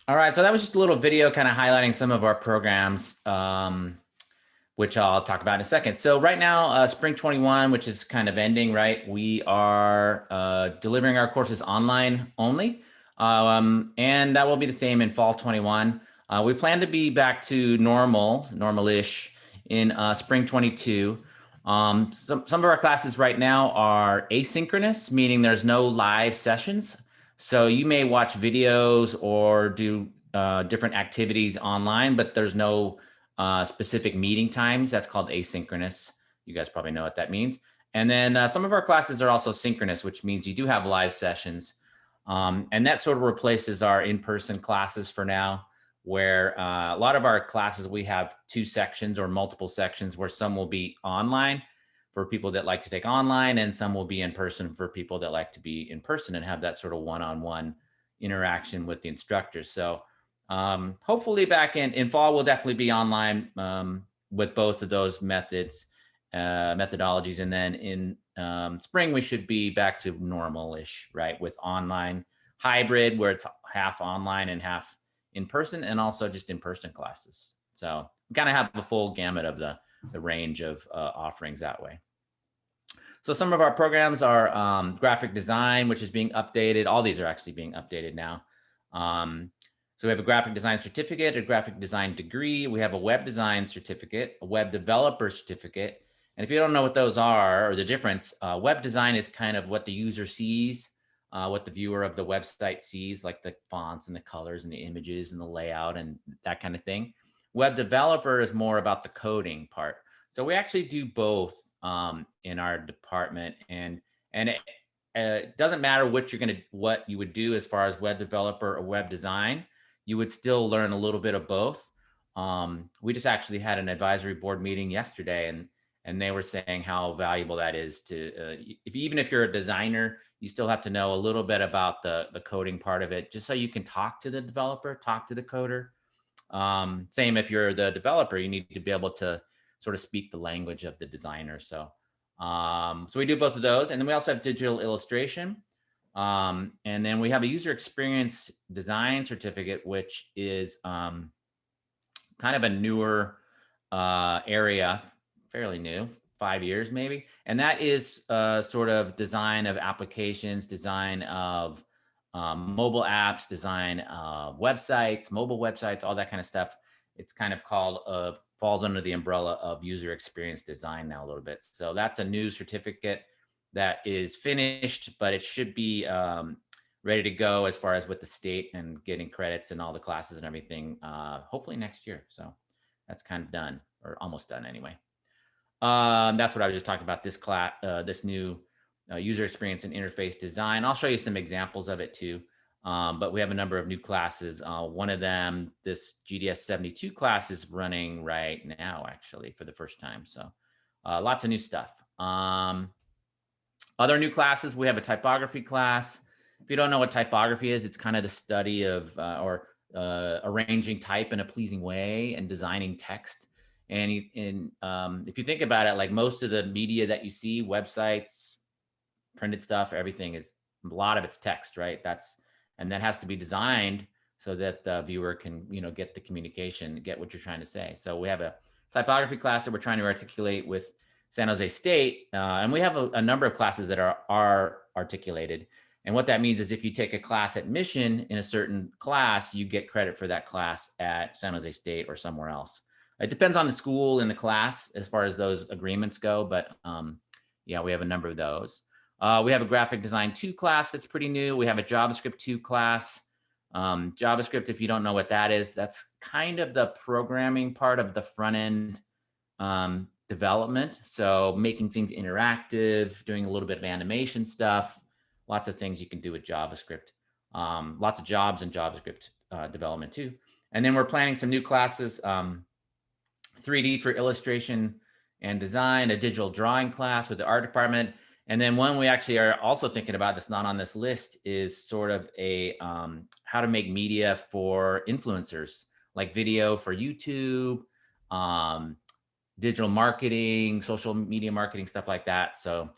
All right, so that was just a little video kind of highlighting some of our programs, which I'll talk about in a second. So right now, Spring 21, which is kind of ending, right? We are delivering our courses online only, and that will be the same in Fall 21. We plan to be back to normal-ish in Spring 22. Some of our classes right now are asynchronous, meaning there's no live sessions. So you may watch videos or do different activities online, but there's no specific meeting times. That's called asynchronous. You guys probably know what that means. And then some of our classes are also synchronous, which means you do have live sessions. And that sort of replaces our in-person classes for now, where a lot of our classes, we have 2 sections or multiple sections where some will be online for people that like to take online, and some will be in person for people that like to be in person and have that sort of one-on-one interaction with the instructors. So hopefully back in fall, we'll definitely be online with both of those methodologies. And then in spring, we should be back to normal-ish, right? With online hybrid, where it's half online and half in person, and also just in-person classes. So we kind of have the full gamut of the range of offerings that way. So some of our programs are graphic design, which is being updated. All these are actually being updated now. So we have a graphic design certificate, a graphic design degree. We have a web design certificate, a web developer certificate. And if you don't know what those are or the difference, web design is kind of what the user sees, what the viewer of the website sees, like the fonts and the colors and the images and the layout and that kind of thing. Web developer is more about the coding part. So we actually do both in our department, and it doesn't matter what you would do as far as web developer or web design. You would still learn a little bit of both. We just actually had an advisory board meeting yesterday, and they were saying how valuable that is to even if you're a designer, you still have to know a little bit about the coding part of it, just so you can talk to the developer, talk to the coder. Same if you're the developer, you need to be able to sort of speak the language of the designer. So we do both of those. And then we also have digital illustration. And then we have a user experience design certificate, which is kind of a newer area, fairly new, 5 years maybe. And that is sort of design of applications, design of mobile apps, design of websites, mobile websites, all that kind of stuff. It's kind of called, falls under the umbrella of user experience design now a little bit. So that's a new certificate that is finished, but it should be ready to go as far as with the state and getting credits and all the classes and everything, hopefully next year. So that's kind of done, or almost done anyway. That's what I was just talking about, this class, this new user experience and interface design. I'll show you some examples of it too. But we have a number of new classes. One of them, this GDS 72 class, is running right now, actually, for the first time. So lots of new stuff. Other new classes, we have a typography class. If you don't know what typography is, it's kind of the study of arranging type in a pleasing way and designing text. And if you think about it, like most of the media that you see, websites, printed stuff, everything is, a lot of it's text, right? And that has to be designed so that the viewer can, get the communication, get what you're trying to say. So we have a typography class that we're trying to articulate with San Jose State. And we have a number of classes that are articulated. And what that means is if you take a class at Mission in a certain class, you get credit for that class at San Jose State or somewhere else. It depends on the school and the class as far as those agreements go. But yeah, we have a number of those. We have a graphic design 2 class that's pretty new. We have a JavaScript 2 class. JavaScript, if you don't know what that is, that's kind of the programming part of the front end development. So making things interactive, doing a little bit of animation stuff, lots of things you can do with JavaScript. Lots of jobs in JavaScript development too. And then we're planning some new classes, 3D for illustration and design, a digital drawing class with the art department. And then one we actually are also thinking about that's not on this list is sort of a how to make media for influencers, like video for YouTube, digital marketing, social media marketing, stuff like that. So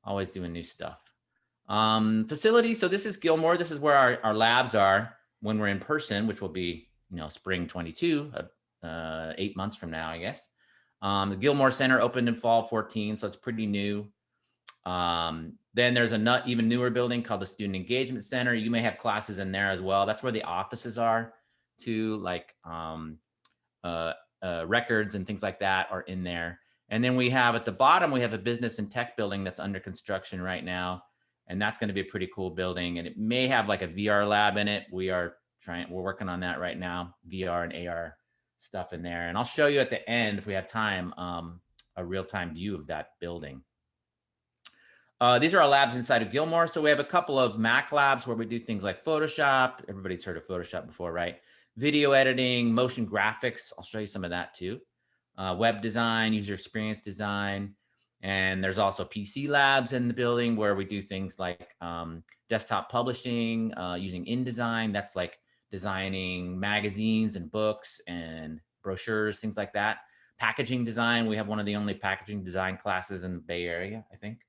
always doing new stuff. Facilities. So this is Gilmore. This is where our labs are. when we're in person, which will be, spring 22, 8 months from now, I guess. The Gilmore Center opened in fall 14, so it's pretty new. Then there's a even newer building called the Student Engagement Center. You may have classes in there as well. That's where the offices are too, like records and things like that are in there. And then we have at the bottom, we have a business and tech building that's under construction right now. And that's going to be a pretty cool building. And it may have like a VR lab in it. We're working on that right now, VR and AR stuff in there. And I'll show you at the end, if we have time, a real-time view of that building. These are our labs inside of Gilmore. So we have a couple of Mac labs where we do things like Photoshop. Everybody's heard of Photoshop before, right? Video editing, motion graphics. I'll show you some of that too. Web design, user experience design. And there's also PC labs in the building where we do things like desktop publishing, using InDesign. That's like designing magazines and books and brochures, things like that. Packaging design. We have one of the only packaging design classes in the Bay Area, I think.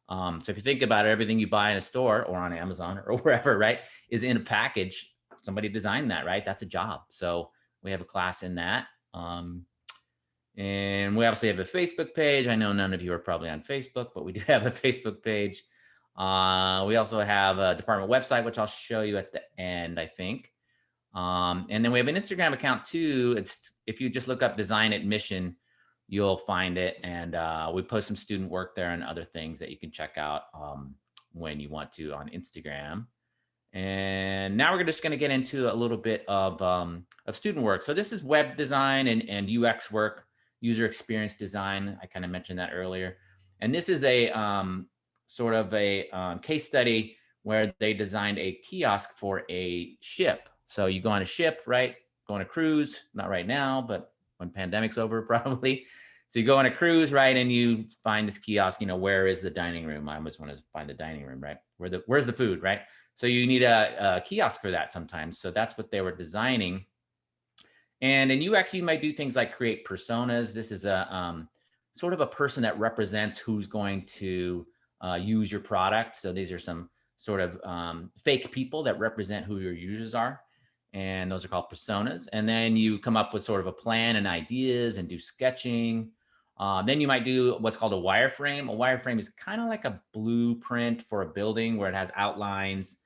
So if you think about it, everything you buy in a store or on Amazon or wherever, right, is in a package. Somebody designed that, right? That's a job. So we have a class in that. And we obviously have a Facebook page. I know none of you are probably on Facebook, but we do have a Facebook page. We also have a department website, which I'll show you at the end, I think. And then we have an Instagram account too. It's, if you just look up Design Admission, you'll find it. And we post some student work there and other things that you can check out when you want to on Instagram. And now we're just going to get into a little bit of student work. So this is web design and UX work, user experience design. I kind of mentioned that earlier. And this is a sort of a case study where they designed a kiosk for a ship. So you go on a ship, right? Go on a cruise, not right now, but when pandemic's over, probably. So you go on a cruise, right? And you find this kiosk, where is the dining room? I always want to find the dining room, right? Where's the food, right? So you need a kiosk for that sometimes. So that's what they were designing. And in UX, you might do things like create personas. This is a sort of a person that represents who's going to use your product. So these are some sort of fake people that represent who your users are. And those are called personas. And then you come up with sort of a plan and ideas and do sketching. Then you might do what's called a wireframe. A wireframe is kind of like a blueprint for a building where it has outlines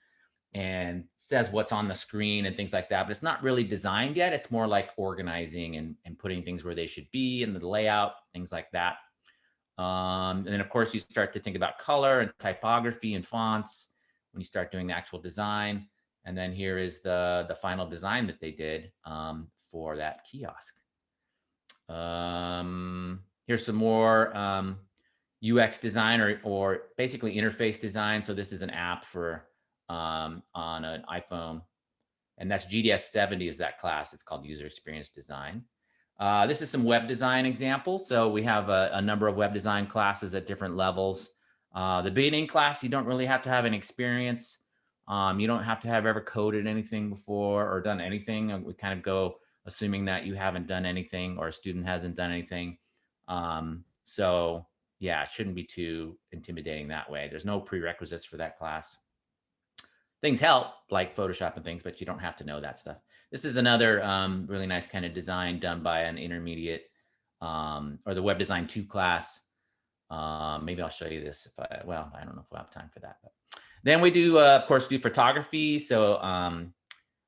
and says what's on the screen and things like that. But it's not really designed yet. It's more like organizing and putting things where they should be and the layout, things like that. And then, of course, you start to think about color and typography and fonts when you start doing the actual design. And then here is the final design that they did for that kiosk. Here's some more UX design or basically interface design. So this is an app for on an iPhone, and that's GDS 70 is that class. It's called User Experience Design. This is some web design examples. So we have a number of web design classes at different levels. The beginning class, you don't really have to have an experience. You don't have to have ever coded anything before or done anything. We kind of go assuming that you haven't done anything or a student hasn't done anything. So yeah, it shouldn't be too intimidating that way. There's no prerequisites for that class. Things help like Photoshop and things, but you don't have to know that stuff. This is another really nice kind of design done by an intermediate or the Web Design 2 class. Maybe I'll show you this if I don't know if we'll have time for that. But then we do, of course, do photography. So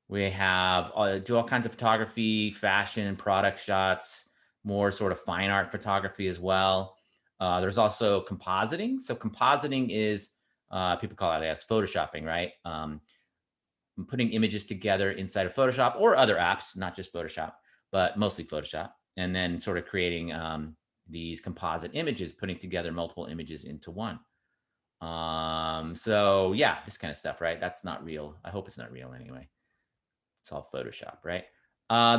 we have do all kinds of photography, fashion, product shots, more sort of fine art photography as well. There's also compositing. So compositing is, people call it as photoshopping, right? Putting images together inside of Photoshop or other apps, not just Photoshop, but mostly Photoshop. And then sort of creating these composite images, putting together multiple images into one. So yeah, this kind of stuff, right? That's not real. I hope it's not real anyway. It's all Photoshop, right?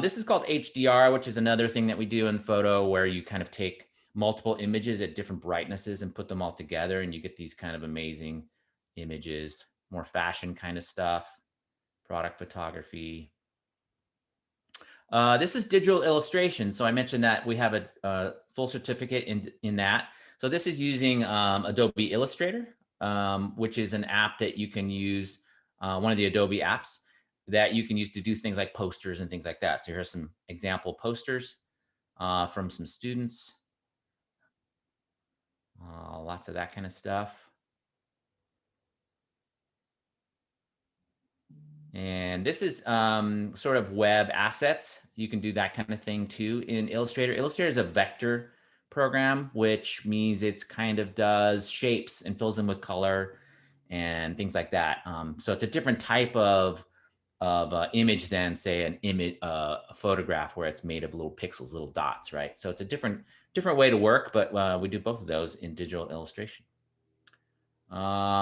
This is called HDR, which is another thing that we do in photo where you kind of take multiple images at different brightnesses and put them all together and you get these kind of amazing images, more fashion kind of stuff, product photography. This is digital illustration. So I mentioned that we have a full certificate in that. So this is using Adobe Illustrator, which is an app that you can use, one of the Adobe apps. that you can use to do things like posters and things like that. So here's some example posters from some students. Lots of that kind of stuff. And this is sort of web assets. You can do that kind of thing too in Illustrator. Illustrator is a vector program, which means it's kind of does shapes and fills them with color and things like that. So it's a different type of image than say an image, a photograph where it's made of little pixels, little dots, right? So it's a different way to work, but we do both of those in digital illustration.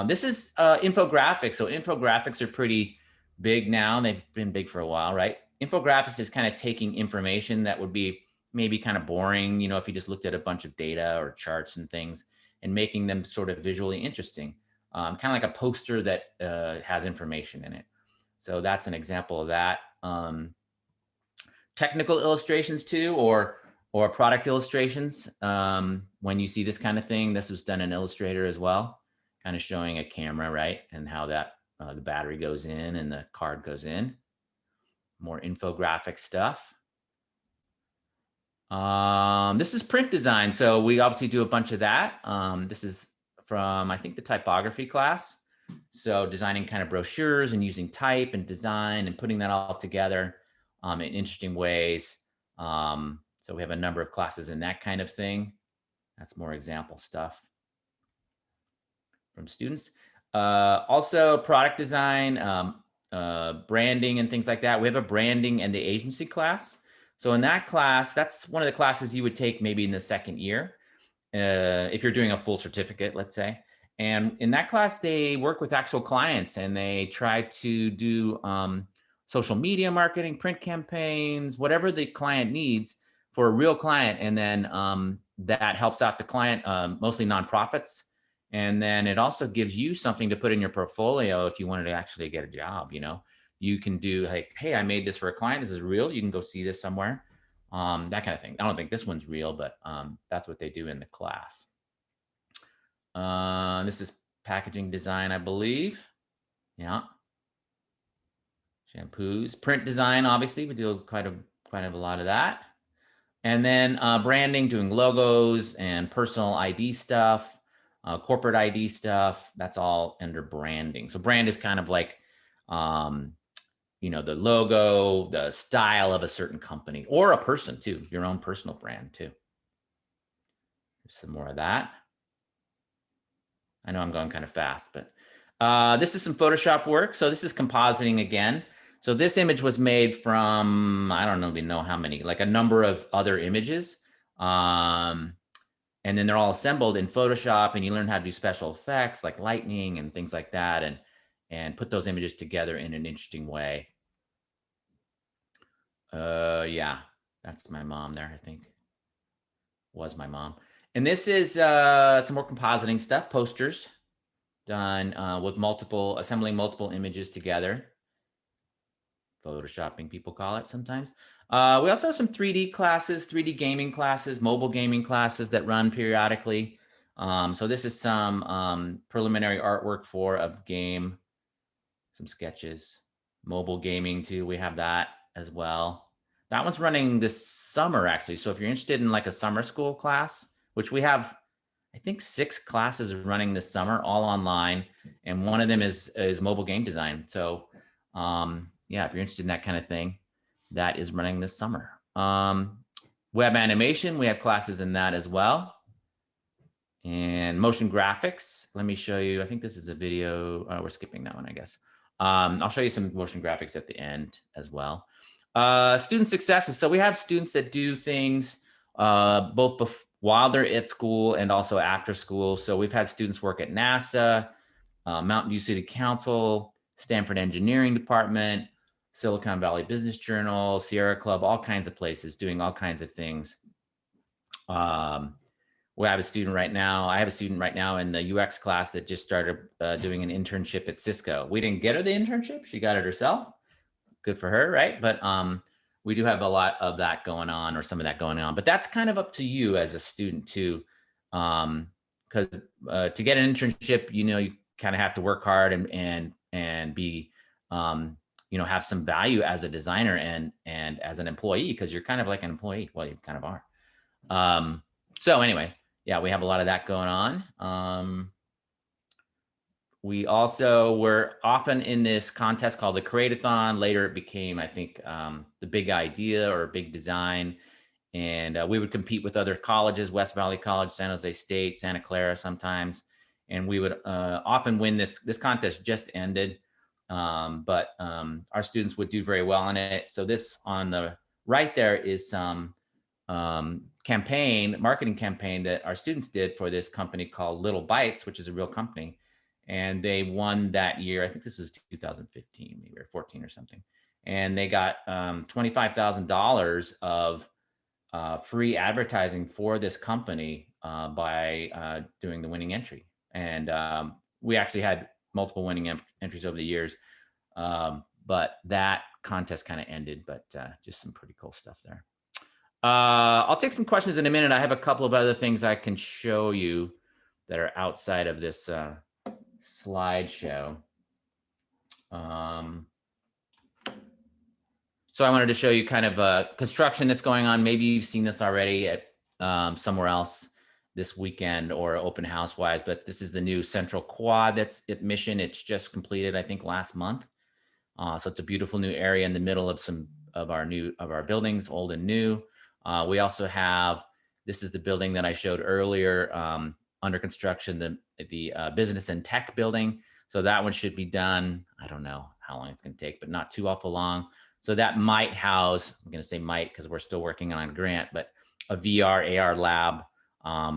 This is infographics. So infographics are pretty big now. They've been big for a while, right? Infographics is kind of taking information that would be maybe kind of boring, you know, if you just looked at a bunch of data or charts and things, and making them sort of visually interesting, kind of like a poster that has information in it. So that's an example of that. Technical illustrations too, or product illustrations. When you see this kind of thing, this was done in Illustrator as well, kind of showing a camera, right? And how that the battery goes in and the card goes in. More infographic stuff. This is print design. So we obviously do a bunch of that. This is from, I think, the typography class. So designing kind of brochures and using type and design and putting that all together in interesting ways. So we have a number of classes in that kind of thing. That's more example stuff from students. Also product design, branding and things like that. We have a branding and the agency class. So in that class, that's one of the classes you would take maybe in the second year, if you're doing a full certificate, let's say. And in that class, they work with actual clients and they try to do social media marketing, print campaigns, whatever the client needs for a real client. And then that helps out the client, mostly nonprofits. And then it also gives you something to put in your portfolio if you wanted to actually get a job, you know. You can do like, hey, I made this for a client. This is real. You can go see this somewhere. That kind of thing. I don't think this one's real, but that's what they do in the class. This is packaging design, I believe. Yeah. Shampoos, print design. Obviously, we do quite a lot of that. And then branding, doing logos and personal ID stuff, corporate ID stuff. That's all under branding. So brand is kind of like, you know, the logo, the style of a certain company or a person too, your own personal brand too. There's some more of that. I know I'm going kind of fast, but this is some Photoshop work. So this is compositing again. So this image was made from, I don't even know how many, like a number of other images. And then they're all assembled in Photoshop and you learn how to do special effects like lightning and things like that and put those images together in an interesting way. Yeah, that's my mom there, I think. Was my mom. And this is some more compositing stuff, posters done with assembling multiple images together. Photoshopping, people call it sometimes. We also have some 3D classes, 3D gaming classes, mobile gaming classes that run periodically. So this is some preliminary artwork for a game, some sketches, mobile gaming too. We have that as well. That one's running this summer, actually. So if you're interested in like a summer school class, which we have, I think 6 classes running this summer, all online. And one of them is mobile game design. So yeah, if you're interested in that kind of thing, that is running this summer. Web animation, we have classes in that as well. And motion graphics, let me show you. I think this is a video. We're skipping that one, I guess. I'll show you some motion graphics at the end as well. Student successes. So we have students that do things both while they're at school and also after school. So we've had students work at NASA, Mountain View City Council, Stanford Engineering Department, Silicon Valley Business Journal, Sierra Club, all kinds of places doing all kinds of things. We have a student right now. I have a student right now in the UX class that just started doing an internship at Cisco. We didn't get her the internship. She got it herself. Good for her, right? But we do have a lot of that going on, or some of that going on. But that's kind of up to you as a student too, because to get an internship, you know, you kind of have to work hard and be, have some value as a designer and as an employee, because you're kind of like an employee. Well, you kind of are. So anyway, yeah, we have a lot of that going on. We also were often in this contest called the Create-A-Thon. Later it became, I think, the Big Idea or Big Design. And we would compete with other colleges, West Valley College, San Jose State, Santa Clara sometimes. And we would often win this. This contest just ended, but our students would do very well in it. So this on the right there is some marketing campaign that our students did for this company called Little Bites, which is a real company. And they won that year. I think this was 2015, maybe, or 14 or something. And they got $25,000 of free advertising for this company by doing the winning entry. And we actually had multiple winning entries over the years. But that contest kind of ended, but just some pretty cool stuff there. I'll take some questions in a minute. I have a couple of other things I can show you that are outside of this slideshow. So I wanted to show you kind of construction that's going on. Maybe you've seen this already at somewhere else this weekend or open house wise, but this is the new Central Quad that's at Mission. It's just completed, I think, last month. So it's a beautiful new area in the middle of some of our buildings, old and new. We also have, this is the building that I showed earlier, under construction, the business and tech building. So that one should be done. I don't know how long it's going to take, but not too awful long. So that might house, I'm going to say might because we're still working on a grant, but a VR, AR lab,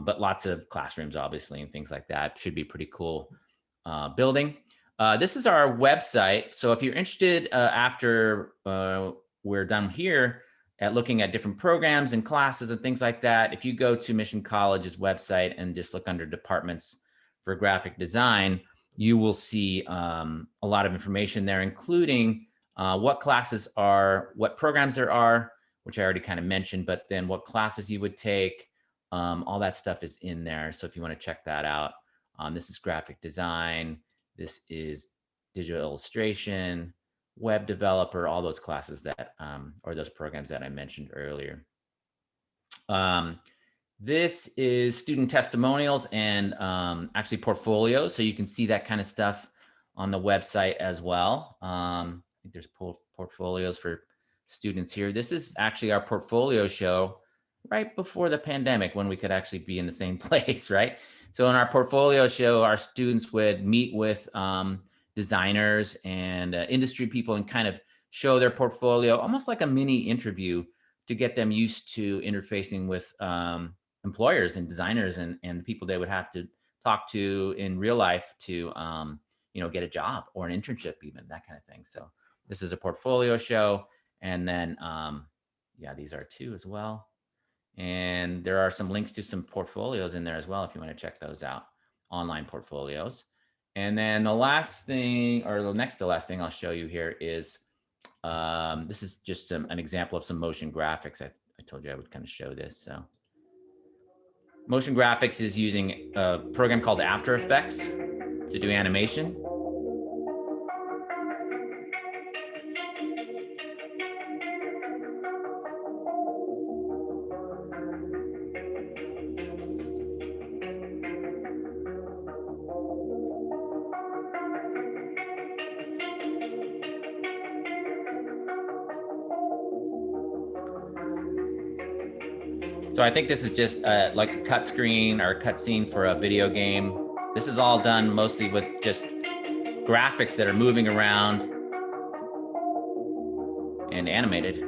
but lots of classrooms, obviously, and things like that. Should be pretty cool building. This is our website. So if you're interested after we're done here at looking at different programs and classes and things like that, if you go to Mission College's website and just look under departments for graphic design, you will see a lot of information there, including what classes are, what programs there are, which I already kind of mentioned, but then what classes you would take, all that stuff is in there. So if you want to check that out, this is graphic design, this is digital illustration, web developer, all those classes that, or those programs that I mentioned earlier. This is student testimonials and actually portfolios. So you can see that kind of stuff on the website as well. I think there's portfolios for students here. This is actually our portfolio show right before the pandemic when we could actually be in the same place, right? So in our portfolio show, our students would meet with designers and industry people and kind of show their portfolio, almost like a mini interview to get them used to interfacing with employers and designers and the people they would have to talk to in real life to get a job or an internship, even that kind of thing. So this is a portfolio show. And then, yeah, these are two as well. And there are some links to some portfolios in there as well if you want to check those out, online portfolios. And then the last thing, or the next to last thing I'll show you here is, this is just an example of some motion graphics. I told you I would kind of show this. So motion graphics is using a program called After Effects to do animation. So I think this is just like a cut screen or a cut scene for a video game. This is all done mostly with just graphics that are moving around and animated.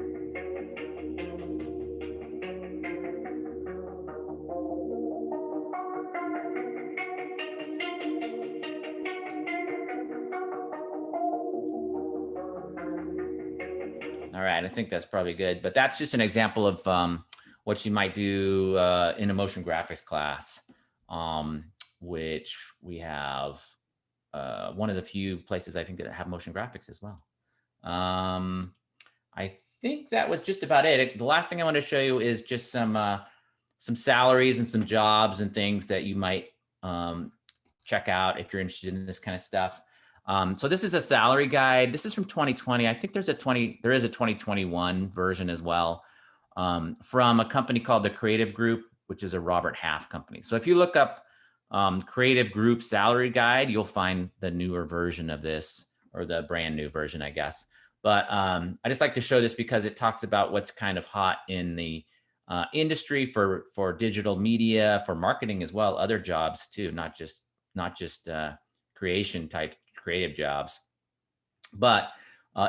All right, I think that's probably good, but that's just an example of what you might do in a motion graphics class, which we have one of the few places I think that have motion graphics as well. I think that was just about it. The last thing I want to show you is just some salaries and some jobs and things that you might check out if you're interested in this kind of stuff. So this is a salary guide. This is from 2020. I think there is a 2021 version as well, from a company called the Creative Group, which is a Robert Half company. So if you look up Creative Group salary guide, you'll find the newer version of this, or the brand new version, I guess. But I just like to show this because it talks about what's kind of hot in the industry for digital media, for marketing as well, other jobs too, not just creation type creative jobs. But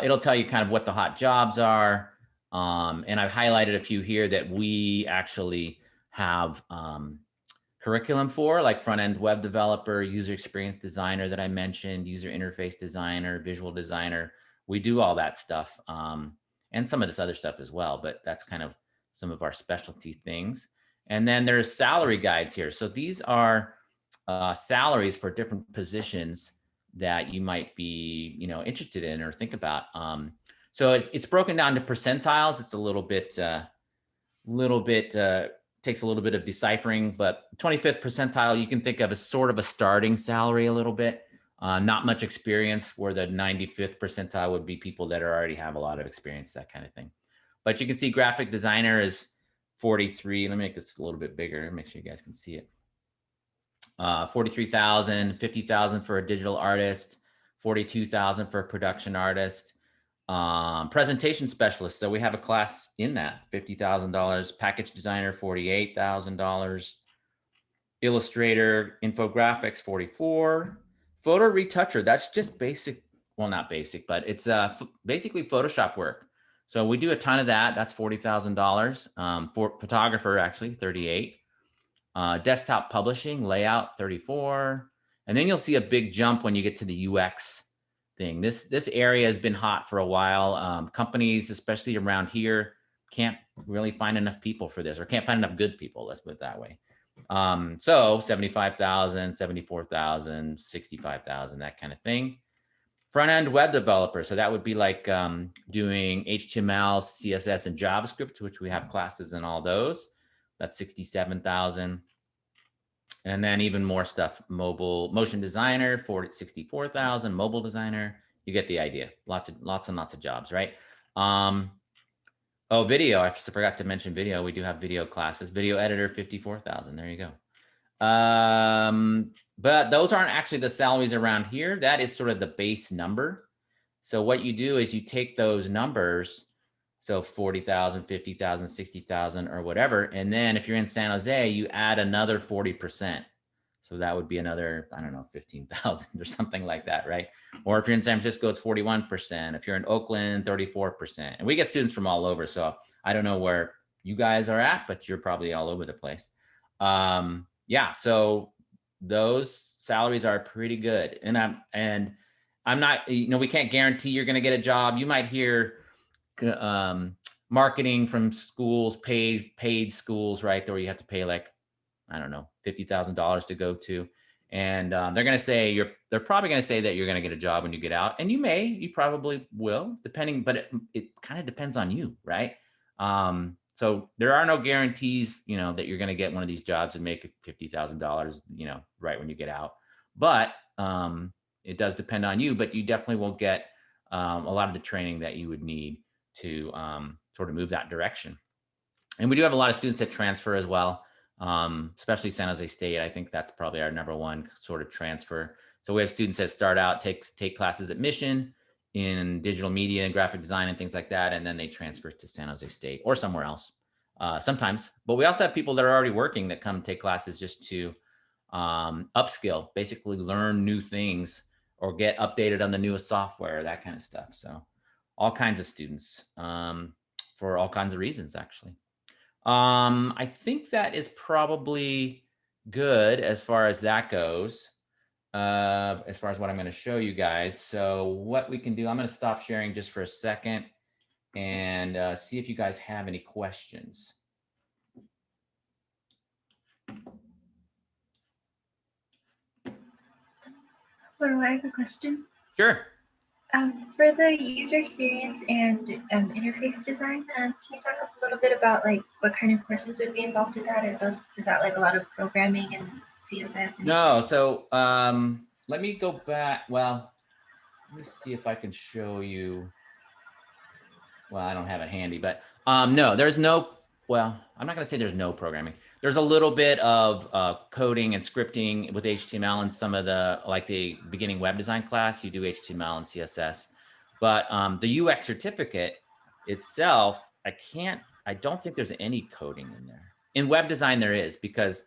it'll tell you kind of what the hot jobs are. And I've highlighted a few here that we actually have curriculum for, like front-end web developer, user experience designer that I mentioned, user interface designer, visual designer. We do all that stuff, and some of this other stuff as well, but that's kind of some of our specialty things. And then there's salary guides here. So these are salaries for different positions that you might be, interested in or think about. So it's broken down to percentiles. It's a little bit takes a little bit of deciphering, but 25th percentile, you can think of as sort of a starting salary a little bit. Not much experience, where the 95th percentile would be people that already have a lot of experience, that kind of thing. But you can see graphic designer is 43. Let me make this a little bit bigger, make sure you guys can see it. 43,000, 50,000 for a digital artist, 42,000 for a production artist. Presentation specialist, so we have a class in that, $50,000. Package designer, $48,000. Illustrator, infographics, 44. Photo retoucher, that's just basic, well, not basic, but it's basically Photoshop work. So we do a ton of that. That's $40,000. For photographer, actually, 38. Desktop publishing, layout, 34. And then you'll see a big jump when you get to the UX thing. This area has been hot for a while. Companies, especially around here, can't really find enough people for this, or can't find enough good people, let's put it that way. So 75,000, 74,000, 65,000, that kind of thing. Front-end web developer, so that would be like doing HTML, CSS, and JavaScript, which we have classes in all those. That's 67,000. And then even more stuff, motion designer, 64,000, mobile designer. You get the idea. Lots and lots of jobs, right? Oh, video. I forgot to mention video. We do have video classes. Video editor, 54,000. There you go. But those aren't actually the salaries around here. That is sort of the base number. So what you do is you take those numbers, so 40,000, 50,000, 60,000, or whatever. And then if you're in San Jose, you add another 40%. So that would be another, I don't know, 15,000 or something like that, right? Or if you're in San Francisco, it's 41%. If you're in Oakland, 34%. And we get students from all over. So I don't know where you guys are at, but you're probably all over the place. Yeah, so those salaries are pretty good. And I'm not, we can't guarantee you're going to get a job. You might hear marketing from schools, paid schools, right? Where you have to pay like, I don't know, $50,000 to go to. And they're going to say, they're probably going to say that you're going to get a job when you get out. And you probably will, depending, but it kind of depends on you, right? So there are no guarantees, that you're going to get one of these jobs and make $50,000, right when you get out. But it does depend on you, but you definitely will get a lot of the training that you would need to sort of move that direction. And we do have a lot of students that transfer as well, especially San Jose State. I think that's probably our #1 sort of transfer. So we have students that start out, take classes at Mission in digital media and graphic design and things like that, and then they transfer to San Jose State or somewhere else sometimes. But we also have people that are already working that come take classes just to upskill, basically learn new things or get updated on the newest software, that kind of stuff. So all kinds of students for all kinds of reasons, actually. I think that is probably good as far as that goes, as far as what I'm going to show you guys. So what we can do, I'm going to stop sharing just for a second and see if you guys have any questions. Well, I have a question. Sure. For the user experience and interface design, can you talk a little bit about like what kind of courses would be involved in that? Or is that like a lot of programming and CSS? And no, so let me go back. Well, let me see if I can show you. Well, I don't have it handy, but no, there's no, well, I'm not going to say there's no programming. There's a little bit of coding and scripting with HTML and some of the, like the beginning web design class, you do HTML and CSS. But the UX certificate itself, I don't think there's any coding in there. In web design, there is, because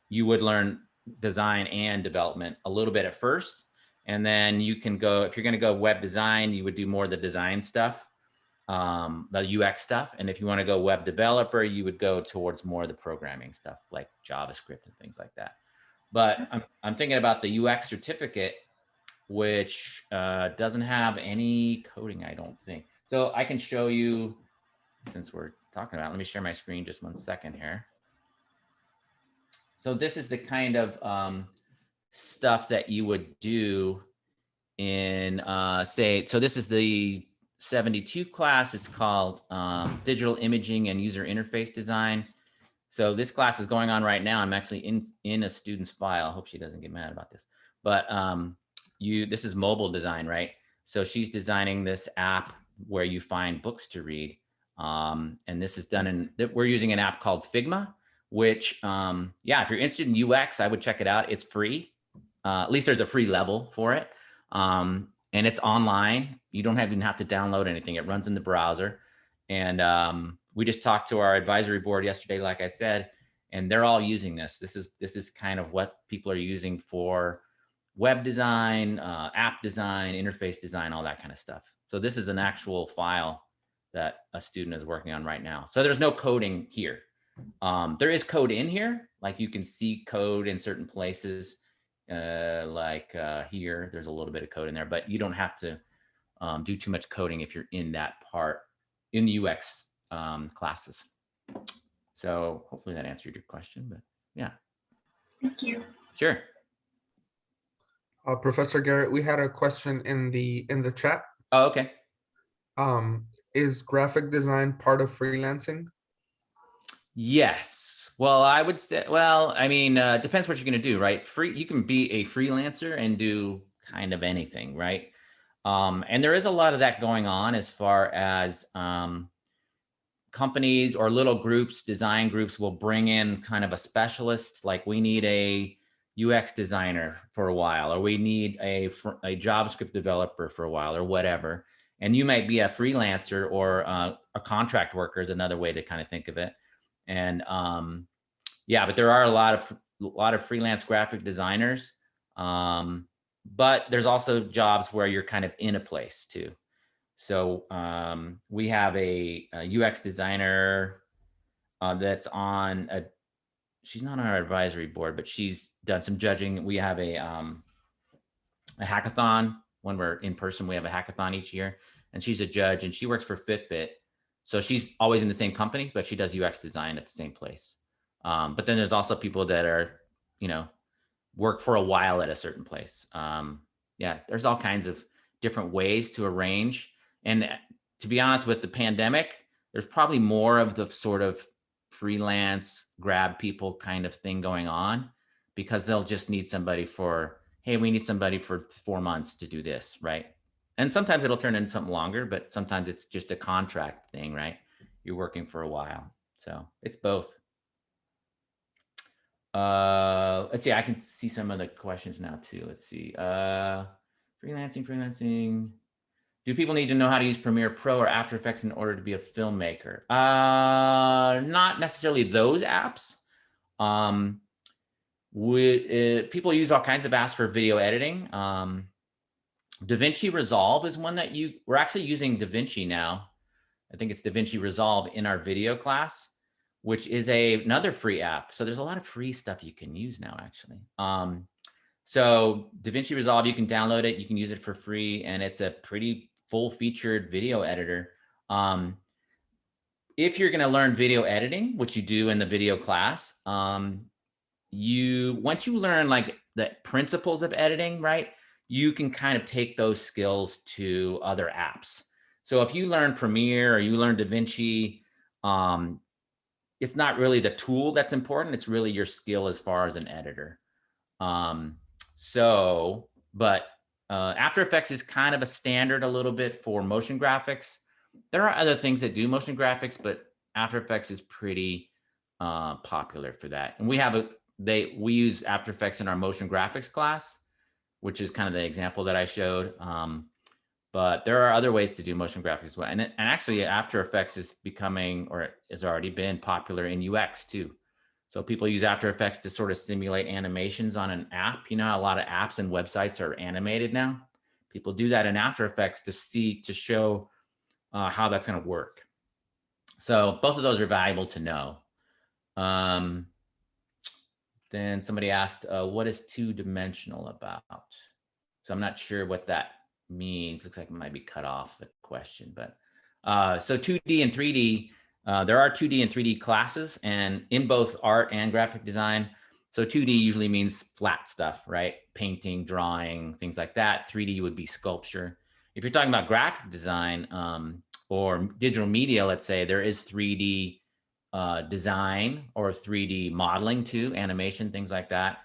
you would learn design and development a little bit at first. And then you can go, if you're going to go web design, you would do more of the design stuff, the UX stuff. And if you want to go web developer, you would go towards more of the programming stuff like JavaScript and things like that. But I'm thinking about the UX certificate, which doesn't have any coding, I don't think. So I can show you, since we're talking about it, let me share my screen just 1 second here. So this is the kind of stuff that you would do in, say, so this is the 72 class. It's called Digital Imaging and User Interface Design. So this class is going on right now. I'm actually in a student's file. I hope she doesn't get mad about this. But this is mobile design, right? So she's designing this app where you find books to read. And this is done in, we're using an app called Figma, which, yeah, if you're interested in UX, I would check it out. It's free. At least there's a free level for it. And it's online. You don't even have to download anything. It runs in the browser. And we just talked to our advisory board yesterday, like I said, and they're all using this. This is kind of what people are using for web design, app design, interface design, all that kind of stuff. So this is an actual file that a student is working on right now. So there's no coding here. There is code in here, like you can see code in certain places. Like here, there's a little bit of code in there, but you don't have to do too much coding if you're in that part in the UX classes. So hopefully that answered your question, but yeah. Thank you. Sure. Professor Garrett, we had a question in the chat. Oh, okay. Is graphic design part of freelancing? Yes. Well, I would say, well, I mean, depends what you're going to do, right? You can be a freelancer and do kind of anything, right? And there is a lot of that going on as far as companies or little groups, design groups will bring in kind of a specialist, like we need a UX designer for a while, or we need a JavaScript developer for a while, or whatever. And you might be a freelancer or a contract worker is another way to kind of think of it. And yeah, but there are a lot of freelance graphic designers. But there's also jobs where you're kind of in a place too. So we have a UX designer that's on she's not on our advisory board, but she's done some judging. We have a hackathon. When we're in person, we have a hackathon each year, and she's a judge, and she works for Fitbit. So she's always in the same company, but she does UX design at the same place. But then there's also people that are, work for a while at a certain place. Yeah, there's all kinds of different ways to arrange. And to be honest, with the pandemic, there's probably more of the sort of freelance grab people kind of thing going on, because they'll just need somebody for, hey, we need somebody for 4 months to do this, right? And sometimes it'll turn into something longer, but sometimes it's just a contract thing, right? You're working for a while. So it's both. Let's see, I can see some of the questions now too. Let's see. Freelancing. Do people need to know how to use Premiere Pro or After Effects in order to be a filmmaker? Not necessarily those apps. People use all kinds of apps for video editing. Davinci Resolve is one that we're actually using Davinci now. I think it's Davinci Resolve in our video class, which is another free app. So there's a lot of free stuff you can use now, actually. So Davinci Resolve, you can download it, you can use it for free, and it's a pretty full-featured video editor. If you're going to learn video editing, which you do in the video class, once you learn like the principles of editing, right, you can kind of take those skills to other apps. So if you learn Premiere or you learn Davinci, it's not really the tool that's important. It's really your skill as far as an editor. But After Effects is kind of a standard a little bit for motion graphics. There are other things that do motion graphics, but After Effects is pretty popular for that. And we use After Effects in our motion graphics class, which is kind of the example that I showed. But there are other ways to do motion graphics as well. And actually After Effects is becoming, or has already been popular in UX too. So people use After Effects to sort of simulate animations on an app. You know how a lot of apps and websites are animated now? People do that in After Effects to show how that's going to work. So both of those are valuable to know. Then somebody asked, what is two-dimensional about? So I'm not sure what that means. Looks like it might be cut off the question, but so 2D and 3D, there are 2D and 3D classes, and in both art and graphic design. So 2D usually means flat stuff, right? Painting, drawing, things like that. 3D would be sculpture. If you're talking about graphic design or digital media, let's say, there is 3D design or 3D modeling too, animation, things like that.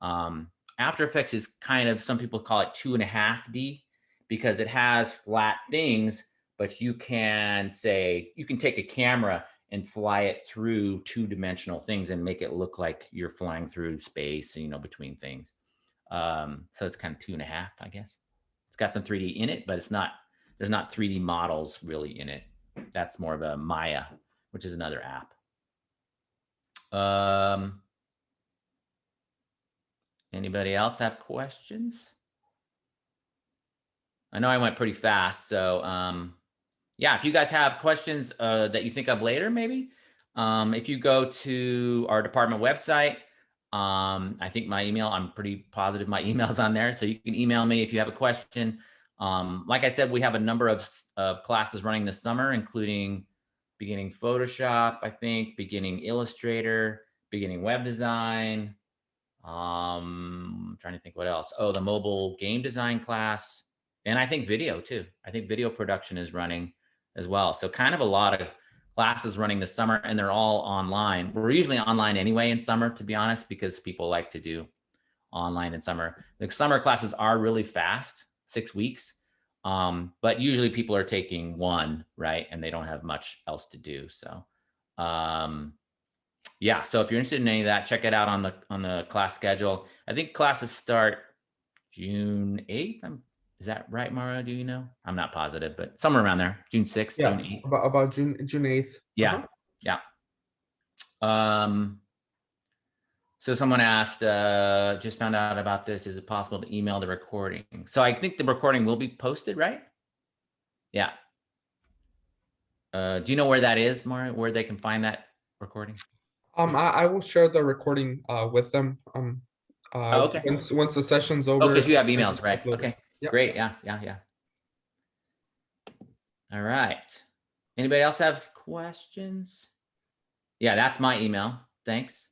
After Effects is kind of, some people call it 2.5D because it has flat things, but you can take a camera and fly it through two-dimensional things and make it look like you're flying through space, you know, between things. So it's kind of 2.5, I guess. It's got some 3D in it, but there's not 3D models really in it. That's more of a Maya, which is another app. Anybody else have questions? I know I went pretty fast, so yeah, if you guys have questions that you think of later, maybe if you go to our department website, I think my email, I'm pretty positive my email's on there, so you can email me if you have a question. Like I said, we have a number of classes running this summer, including beginning Photoshop, I think, beginning Illustrator, beginning web design. I'm trying to think what else. Oh, the mobile game design class. And I think video too. I think video production is running as well. So kind of a lot of classes running this summer, and they're all online. We're usually online anyway in summer, to be honest, because people like to do online in summer. The summer classes are really fast, 6 weeks. But usually people are taking one, right? And they don't have much else to do. So yeah, so if you're interested in any of that, check it out on the class schedule. I think classes start June 8th. Is that right, Mara? Do you know? I'm not positive, but somewhere around there. June 6th, Yeah, June 8th. about June 8th. Yeah, yeah. So someone asked, just found out about this. Is it possible to email the recording? So I think the recording will be posted, right? Yeah. Do you know where that is, Mara? Where they can find that recording? I will share the recording with them. Oh, okay. Once the session's over. Oh, because you have emails, right? Okay. Yep. Great. Yeah. All right. Anybody else have questions? Yeah, that's my email. Thanks.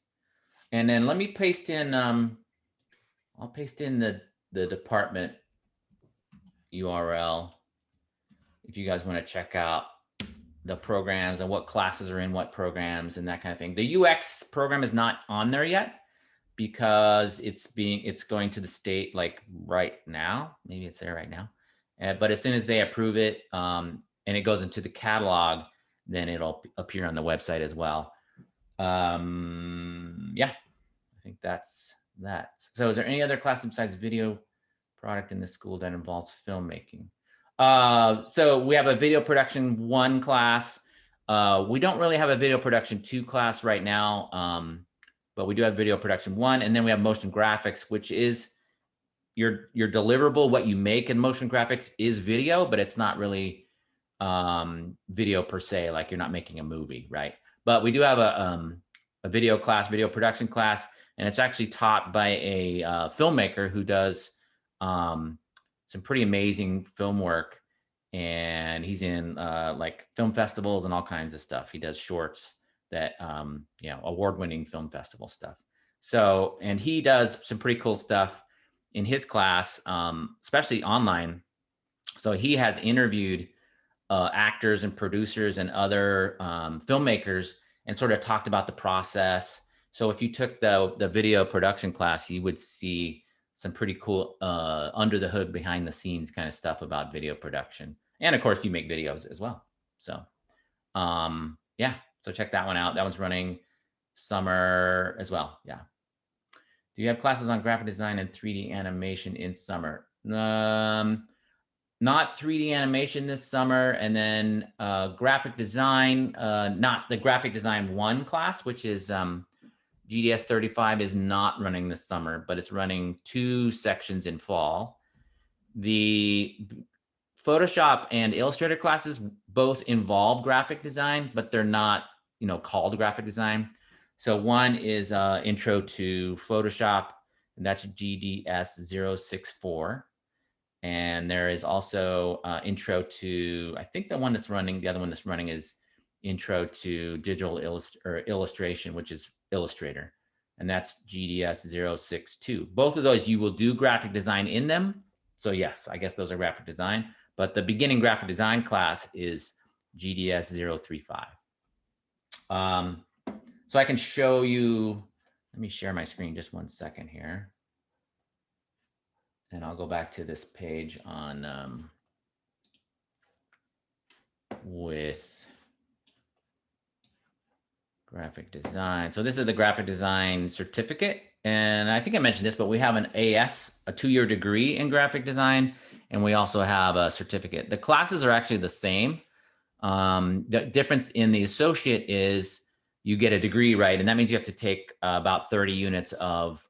And then let me paste in, I'll paste in the department URL if you guys want to check out the programs and what classes are in what programs and that kind of thing. The UX program is not on there yet because it's going to the state like right now. Maybe it's there right now. But as soon as they approve it and it goes into the catalog, then it'll appear on the website as well. Yeah, I think that's that. So is there any other class besides video product in the school that involves filmmaking? So we have a video production 1 class. We don't really have a video production 2 class right now, but we do have video production 1, and then we have motion graphics, which is your deliverable. What you make in motion graphics is video, but it's not really video per se, like you're not making a movie, right? But we do have a video class, video production class, and it's actually taught by a filmmaker who does some pretty amazing film work, and he's in like film festivals and all kinds of stuff. He does shorts that you know, award-winning film festival stuff. So, and he does some pretty cool stuff in his class, especially online. So he has interviewed actors and producers and other filmmakers and sort of talked about the process. So if you took the video production class, you would see some pretty cool under the hood, behind the scenes kind of stuff about video production. And of course, you make videos as well. So yeah, so check that one out. That one's running summer as well. Yeah. Do you have classes on graphic design and 3D animation in summer? Not 3D animation this summer, and then graphic design, not the graphic design 1 class, which is GDS 35 is not running this summer, but it's running 2 sections in fall. The Photoshop and Illustrator classes both involve graphic design, but they're not, called graphic design. So one is Intro to Photoshop, and that's GDS 064. And there is also Intro to, I think the other one that's running is Intro to Digital Illustration, which is Illustrator. And that's GDS 062. Both of those, you will do graphic design in them. So yes, I guess those are graphic design. But the beginning graphic design class is GDS 035. So I can show you, let me share my screen just one second here. And I'll go back to this page on with graphic design. So this is the graphic design certificate. And I think I mentioned this, but we have an AS, a 2-year degree in graphic design. And we also have a certificate. The classes are actually the same. The difference in the associate is you get a degree, right? And that means you have to take about 30 units of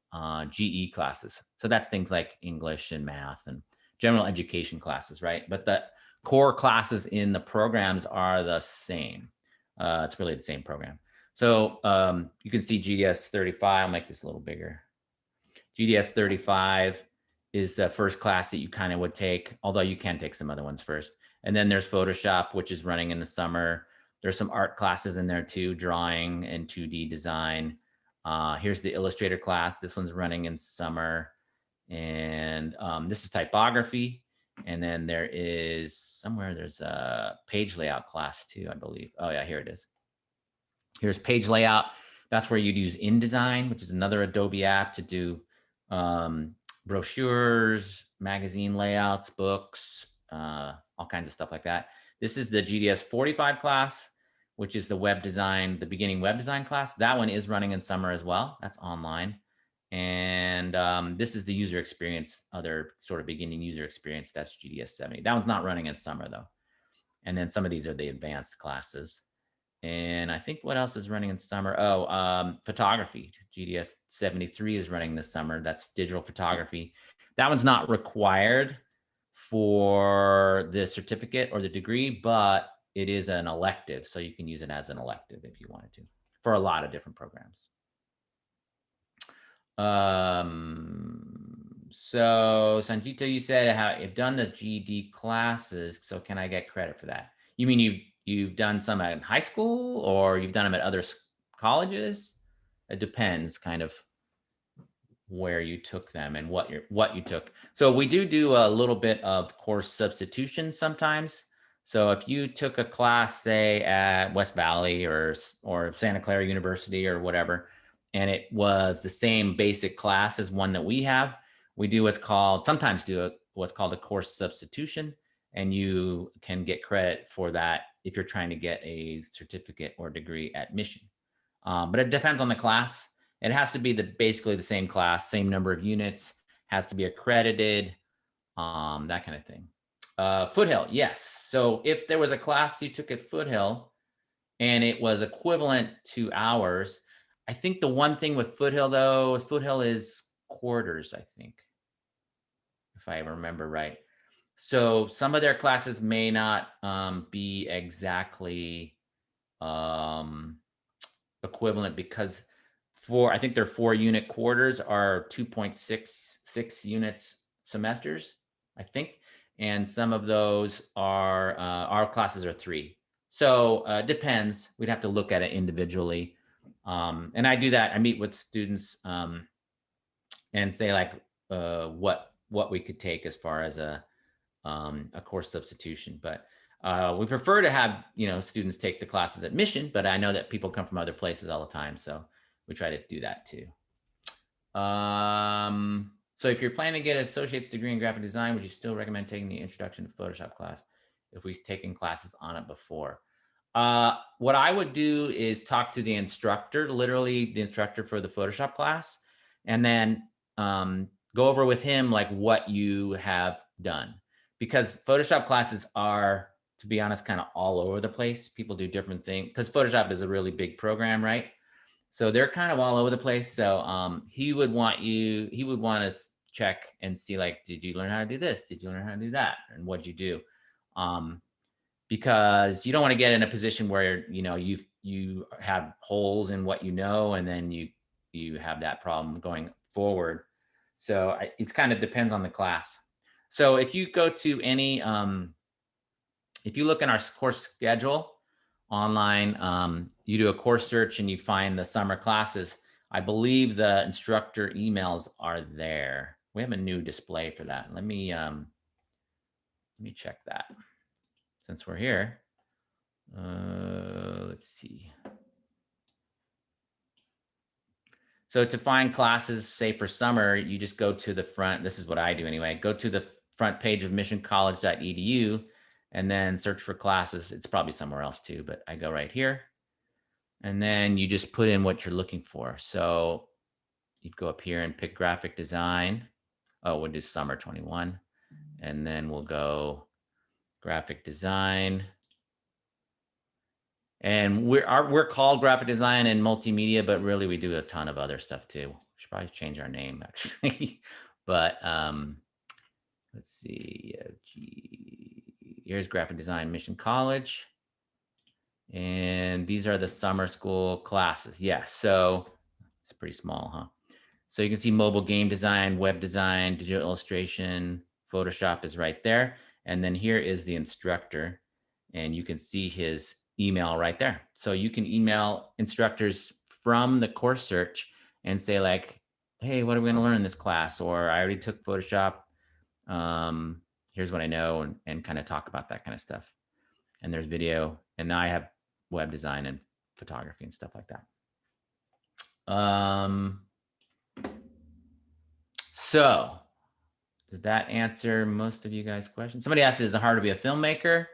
GE classes. So that's things like English and math and general education classes, right? But the core classes in the programs are the same. It's really the same program. So you can see GDS 35. I'll make this a little bigger. GDS 35 is the first class that you kind of would take, although you can take some other ones first. And then there's Photoshop, which is running in the summer. There's some art classes in there too, drawing and 2D design. Here's the Illustrator class. This one's running in summer. And this is typography. And then there's a page layout class too, I believe. Oh yeah, here it is. Here's page layout. That's where you'd use InDesign, which is another Adobe app to do brochures, magazine layouts, books, all kinds of stuff like that. This is the GDS 45 class, which is the web design, the beginning web design class. That one is running in summer as well. That's online. And this is the user experience, other sort of beginning user experience. That's GDS 70. That one's not running in summer though. And then some of these are the advanced classes. And I think what else is running in summer? Oh, photography. GDS 73 is running this summer. That's digital photography. That one's not required for the certificate or the degree, but it is an elective. So you can use it as an elective if you wanted to for a lot of different programs. So Sanjito, you said you've done the GD classes. So can I get credit for that? You mean you've done some in high school or you've done them at other colleges? It depends kind of where you took them and what you took. So we do a little bit of course substitution sometimes. So if you took a class, say at West Valley or Santa Clara University or whatever, and it was the same basic class as one that we have, we do sometimes do what's called a course substitution, and you can get credit for that if you're trying to get a certificate or degree at Mission. But it depends on the class. It has to be basically the same class, same number of units, has to be accredited, that kind of thing. Foothill, yes. So if there was a class you took at Foothill and it was equivalent to ours, I think the one thing with Foothill though, Foothill is quarters, I think, if I remember right. So some of their classes may not be exactly equivalent because I think their 4-unit quarters are 2.66 units semesters, I think. And some of those are, our classes are 3. So depends. We'd have to look at it individually. And I do that. I meet with students and say like what we could take as far as a course substitution. But we prefer to have, students take the classes at Mission, but I know that people come from other places all the time. So we try to do that too. So if you're planning to get an associate's degree in graphic design, would you still recommend taking the introduction to Photoshop class if we've taken classes on it before? What I would do is talk to the instructor, literally the instructor for the Photoshop class, and then go over with him like what you have done. Because Photoshop classes are, to be honest, kind of all over the place. People do different things because Photoshop is a really big program, right? So they're kind of all over the place. So he would want to check and see like, did you learn how to do this? Did you learn how to do that? And what'd you do? Because you don't want to get in a position where, you know, you have holes in what you know, and then you have that problem going forward. So it's kind of depends on the class. So if you go to any, if you look in our course schedule online, you do a course search and you find the summer classes. I believe the instructor emails are there. We have a new display for that. Let me check that since we're here. Let's see. So to find classes, say for summer, you just go to the front. This is what I do anyway. Go to the front page of missioncollege.edu and then search for classes. It's probably somewhere else too, but I go right here. And then you just put in what you're looking for. So you'd go up here and pick graphic design. Oh, we'll do summer 21. And then we'll go graphic design. And we're called graphic design and multimedia, but really we do a ton of other stuff too. We should probably change our name actually. But let's see. Here's graphic design Mission College. And these are the summer school classes. Yeah, so it's pretty small, huh? So you can see mobile game design, web design, digital illustration, Photoshop is right there. And then here is the instructor, and you can see his email right there. So you can email instructors from the course search and say like, hey, what are we going to learn in this class? Or I already took Photoshop. Here's what I know, and kind of talk about that kind of stuff. And there's video, and now I have web design and photography and stuff like that. So does that answer most of you guys' questions? Somebody asked, is it hard to be a filmmaker?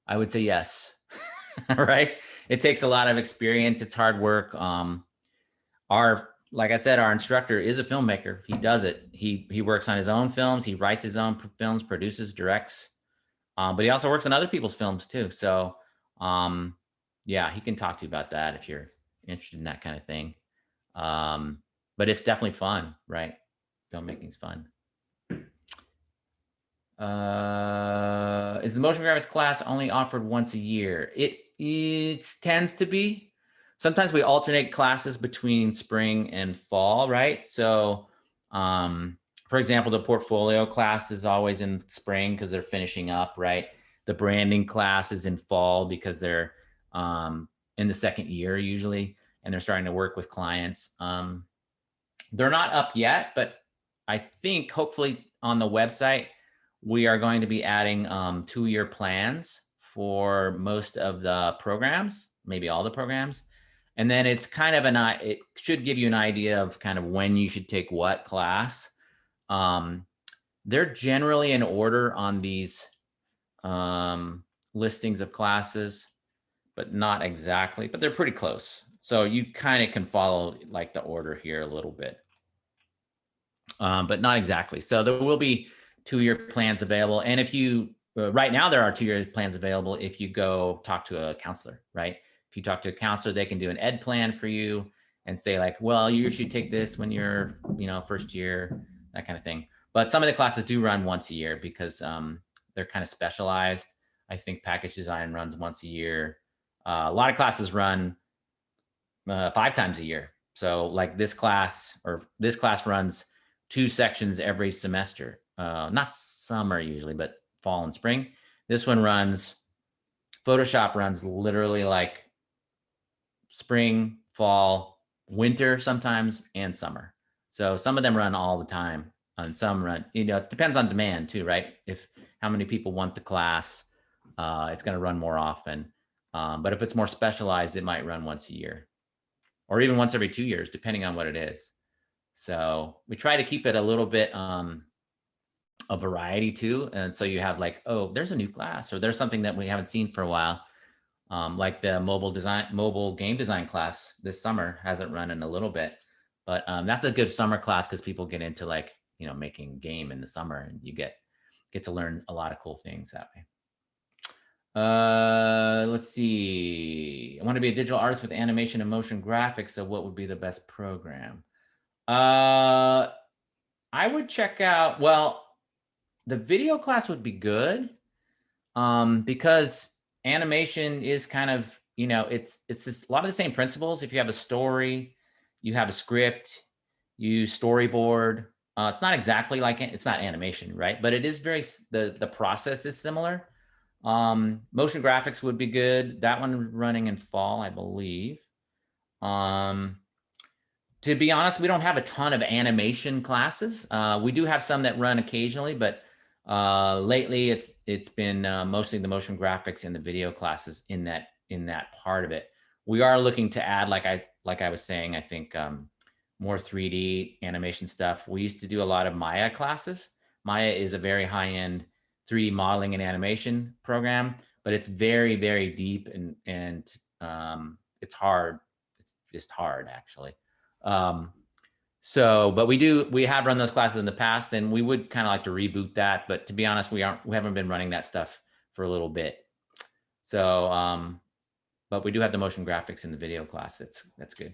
I would say yes. Right? It takes a lot of experience. It's hard work. Like I said, our instructor is a filmmaker. He does it. He works on his own films. He writes his own films, produces, directs. But he also works on other people's films too. So yeah, he can talk to you about that if you're interested in that kind of thing. But it's definitely fun, right? Filmmaking's fun. Is the motion graphics class only offered once a year? It tends to be. Sometimes we alternate classes between spring and fall, right? So, for example, the portfolio class is always in spring because they're finishing up, right? The branding class is in fall because they're in the second year usually, and they're starting to work with clients. They're not up yet, but I think hopefully on the website, we are going to be adding 2-year plans for most of the programs, maybe all the programs. And then it's kind of it should give you an idea of kind of when you should take what class. They're generally in order on these listings of classes, but not exactly, but they're pretty close. So you kind of can follow like the order here a little bit, but not exactly. So there will be 2-year plans available. And if you, right now there are 2-year plans available if you go talk to a counselor, right? If you talk to a counselor, they can do an ed plan for you and say like, well, you should take this when you're, first year, that kind of thing. But some of the classes do run once a year because they're kind of specialized. I think package design runs once a year. A lot of classes run 5 times a year. So like this class runs 2 sections every semester. Not summer usually, but fall and spring. This one Photoshop runs literally like spring, fall, winter sometimes, and summer. So some of them run all the time, and some run, it depends on demand too, right? If how many people want the class, it's going to run more often. But if it's more specialized, it might run once a year or even once every 2 years, depending on what it is. So we try to keep it a little bit a variety too. And so you have like, oh, there's a new class, or there's something that we haven't seen for a while. Like the mobile game design class this summer hasn't run in a little bit, but that's a good summer class because people get into like, you know, making game in the summer, and you get to learn a lot of cool things that way. Let's see. I want to be a digital artist with animation and motion graphics. So what would be the best program? I would check out, well, the video class would be good, because animation is kind of, you know, it's this, a lot of the same principles. If you have a story, you have a script, you storyboard. It's not exactly like, it's not animation, right? But it is very, the process is similar. Motion graphics would be good. That one running in fall, I believe. To be honest, we don't have a ton of animation classes. We do have some that run occasionally, but lately it's been mostly the motion graphics and the video classes in that part of it. We are looking to add, like I was saying, I think more 3D animation stuff. We used to do a lot of Maya classes. Maya is a very high-end 3D modeling and animation program, but it's very, very deep, and it's hard. It's just hard, actually. But we have run those classes in the past, and we would kind of like to reboot that. But to be honest, we haven't been running that stuff for a little bit. So, but we do have the motion graphics in the video class. That's good.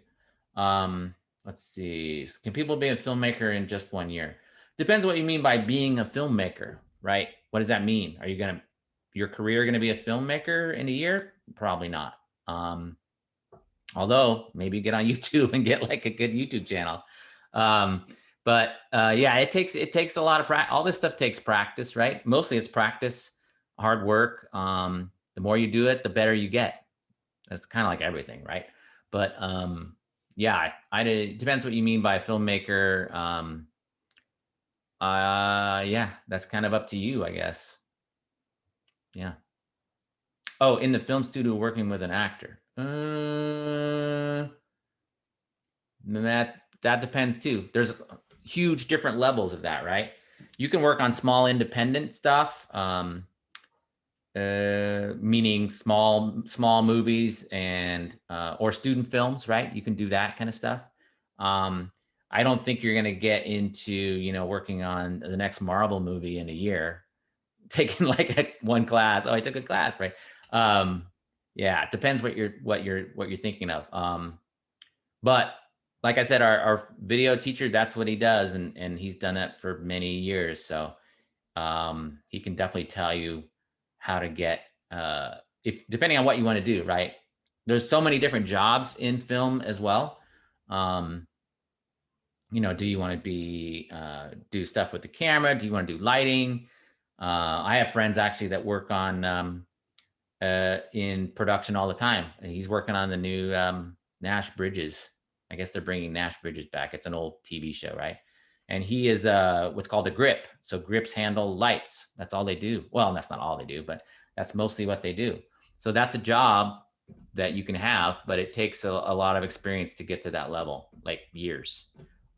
Let's see. Can people be a filmmaker in just 1 year? Depends what you mean by being a filmmaker, right? What does that mean? Are you your career going to be a filmmaker in a year? Probably not. Although maybe get on YouTube and get like a good YouTube channel. Yeah, it takes a lot of practice. All this stuff takes practice, right? Mostly it's practice, hard work. The more you do it, the better you get. That's kind of like everything, right? But yeah, it depends what you mean by a filmmaker. Yeah, that's kind of up to you, I guess. Yeah. Oh, in the film studio working with an actor. That depends too. There's huge different levels of that, right? You can work on small independent stuff, meaning small movies and or student films, right? You can do that kind of stuff. I don't think you're going to get into, you know, working on the next Marvel movie in a year, taking like one class. Oh, I took a class, right? Yeah, it depends what you're thinking of. But like I said, our video teacher, that's what he does. And he's done that for many years. So he can definitely tell you how to get, if depending on what you want to do, right? There's so many different jobs in film as well. You know, do you want to do stuff with the camera? Do you want to do lighting? I have friends actually that work on in production all the time. He's working on the new Nash Bridges. I guess they're bringing Nash Bridges back. It's an old TV show, right? And he is what's called a grip. So grips handle lights. That's all they do. Well, that's not all they do, but that's mostly what they do. So that's a job that you can have, but it takes a lot of experience to get to that level, like years.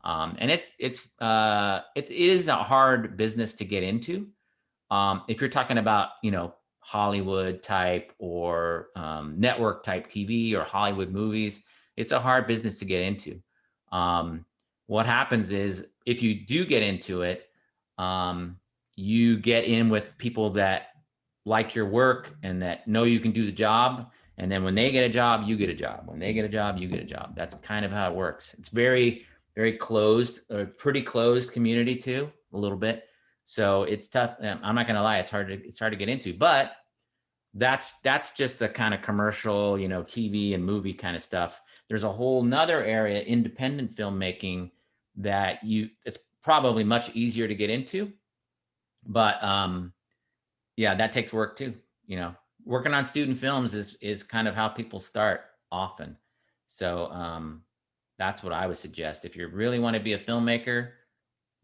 And it is a hard business to get into. If you're talking about, you know, Hollywood type or network type TV or Hollywood movies, it's a hard business to get into. What happens is if you do get into it, you get in with people that like your work and that know you can do the job. And then when they get a job, you get a job. When they get a job, you get a job. That's kind of how it works. It's very, very closed, a pretty closed community too, a little bit. So it's tough. I'm not going to lie. It's hard to get into, but that's just the kind of commercial, you know, TV and movie kind of stuff. There's a whole nother area, independent filmmaking, that it's probably much easier to get into, but yeah, that takes work too. You know, working on student films is kind of how people start often. So that's what I would suggest. If you really want to be a filmmaker,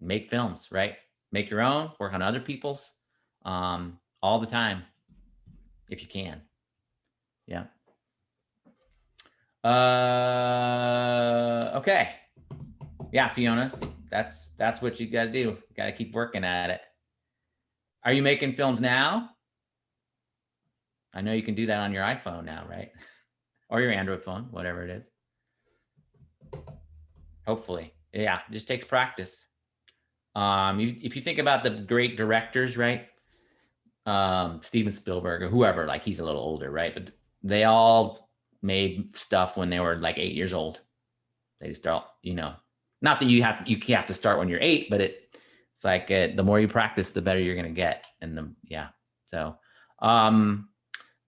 make films, right? Make your own, work on other people's, all the time, if you can. Yeah. Okay. yeah, Fiona, that's what you got to do. You got to keep working at it. Are you making films now? I know you can do that on your iPhone now, right? Or your Android phone, whatever it is. Hopefully. Yeah, it just takes practice. If you think about the great directors, right? Steven Spielberg or whoever, like he's a little older, right? But they all made stuff when they were like 8 years old. They just start, not that you have to start when you're 8, but it's like the more you practice, the better you're gonna get. And so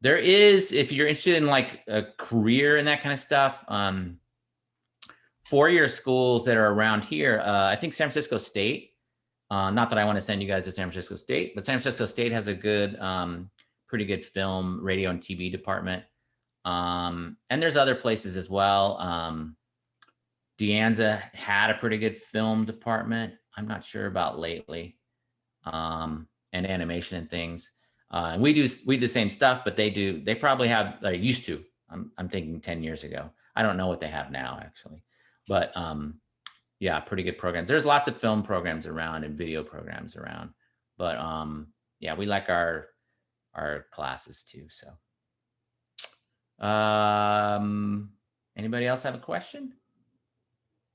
there is, if you're interested in like a career and that kind of stuff, 4-year schools that are around here. I think San Francisco State. Not that I want to send you guys to San Francisco State, but San Francisco State has a good, pretty good film, radio, and TV department. And there's other places as well. De Anza had a pretty good film department. I'm not sure about lately, and animation and things. And we do the same stuff, but they probably have, they used to. I'm thinking 10 years ago. I don't know what they have now actually, but yeah, pretty good programs. There's lots of film programs around and video programs around, but yeah, we like our classes too. So anybody else have a question?